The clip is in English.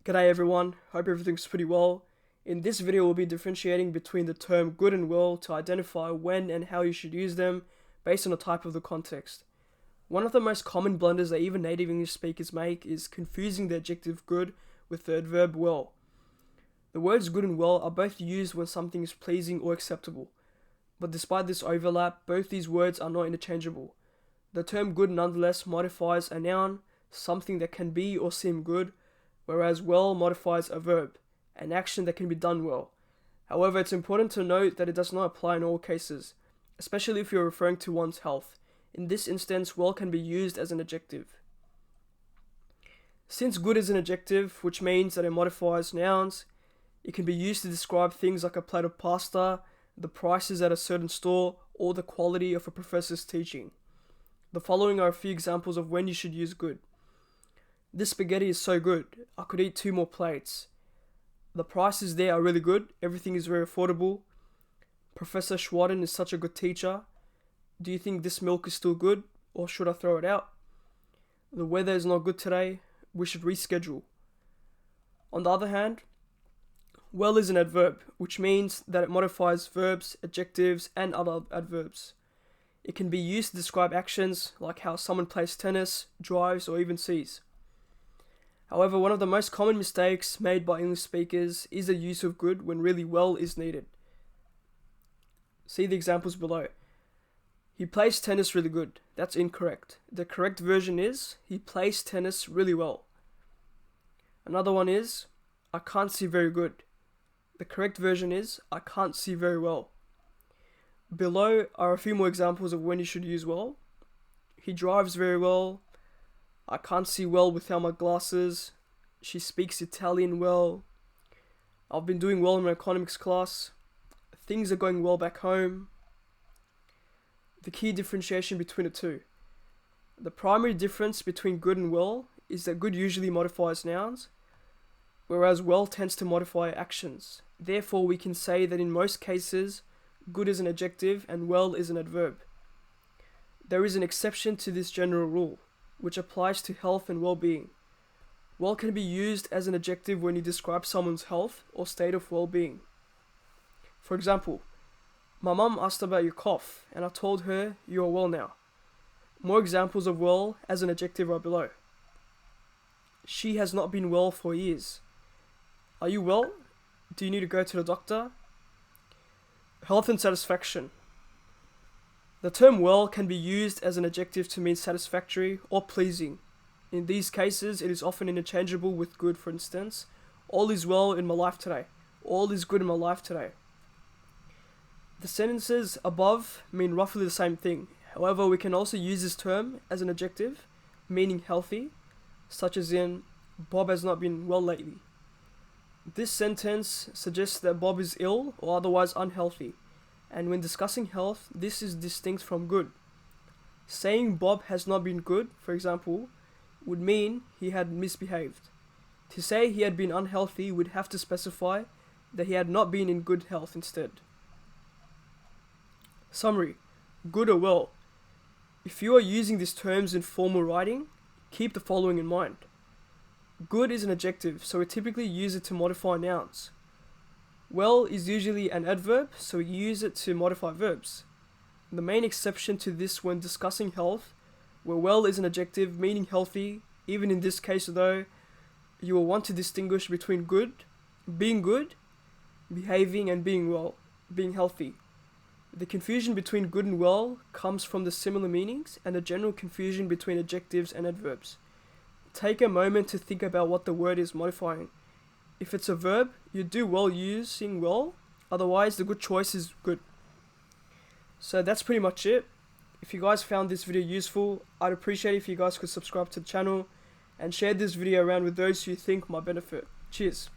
G'day everyone, hope everything's pretty well. In this video we'll be differentiating between the term good and well to identify when and how you should use them based on the type of the context. One of the most common blunders that even native English speakers make is confusing the adjective good with the adverb well. The words good and well are both used when something is pleasing or acceptable, but despite this overlap, both these words are not interchangeable. The term good nonetheless modifies a noun, something that can be or seem good, whereas well modifies a verb, an action that can be done well. However, it's important to note that it does not apply in all cases, especially if you're referring to one's health. In this instance, well can be used as an adjective. Since good is an adjective, which means that it modifies nouns, it can be used to describe things like a plate of pasta, the prices at a certain store, or the quality of a professor's teaching. The following are a few examples of when you should use good. This spaghetti is so good, I could eat 2 more plates. The prices there are really good, everything is very affordable. Professor Schwarden is such a good teacher. Do you think this milk is still good, or should I throw it out? The weather is not good today, we should reschedule. On the other hand, well is an adverb, which means that it modifies verbs, adjectives, and other adverbs. It can be used to describe actions like how someone plays tennis, drives, or even sees. However, one of the most common mistakes made by English speakers is the use of good when really well is needed. See the examples below. He plays tennis really good. That's incorrect. The correct version is, he plays tennis really well. Another one is, I can't see very good. The correct version is, I can't see very well. Below are a few more examples of when you should use well. He drives very well. I can't see well without my glasses. She speaks Italian well. I've been doing well in my economics class. Things are going well back home. The key differentiation between the two. The primary difference between good and well is that good usually modifies nouns, whereas well tends to modify actions. Therefore, we can say that in most cases, good is an adjective and well is an adverb. There is an exception to this general rule, which applies to health and well-being. Well can be used as an adjective when you describe someone's health or state of well-being. For example, my mum asked about your cough, and I told her you are well now. More examples of well as an adjective are below. She has not been well for years. Are you well? Do you need to go to the doctor? Health and satisfaction. The term well can be used as an adjective to mean satisfactory or pleasing. In these cases, it is often interchangeable with good. For instance, all is well in my life today. All is good in my life today. The sentences above mean roughly the same thing. However, we can also use this term as an adjective, meaning healthy, such as in, Bob has not been well lately. This sentence suggests that Bob is ill or otherwise unhealthy. And when discussing health, this is distinct from good. Saying Bob has not been good, for example, would mean he had misbehaved. To say he had been unhealthy would have to specify that he had not been in good health instead. Summary: good or well. If you are using these terms in formal writing, keep the following in mind. Good is an adjective, so we typically use it to modify nouns. Well is usually an adverb, so we use it to modify verbs. The main exception to this when discussing health, where well is an adjective meaning healthy, even in this case though, you will want to distinguish between good, behaving, and being well, being healthy. The confusion between good and well comes from the similar meanings and the general confusion between adjectives and adverbs. Take a moment to think about what the word is modifying. If it's a verb, you do well using well, otherwise the good choice is good. So that's pretty much it. If you guys found this video useful, I'd appreciate if you guys could subscribe to the channel and share this video around with those who you think might benefit. Cheers.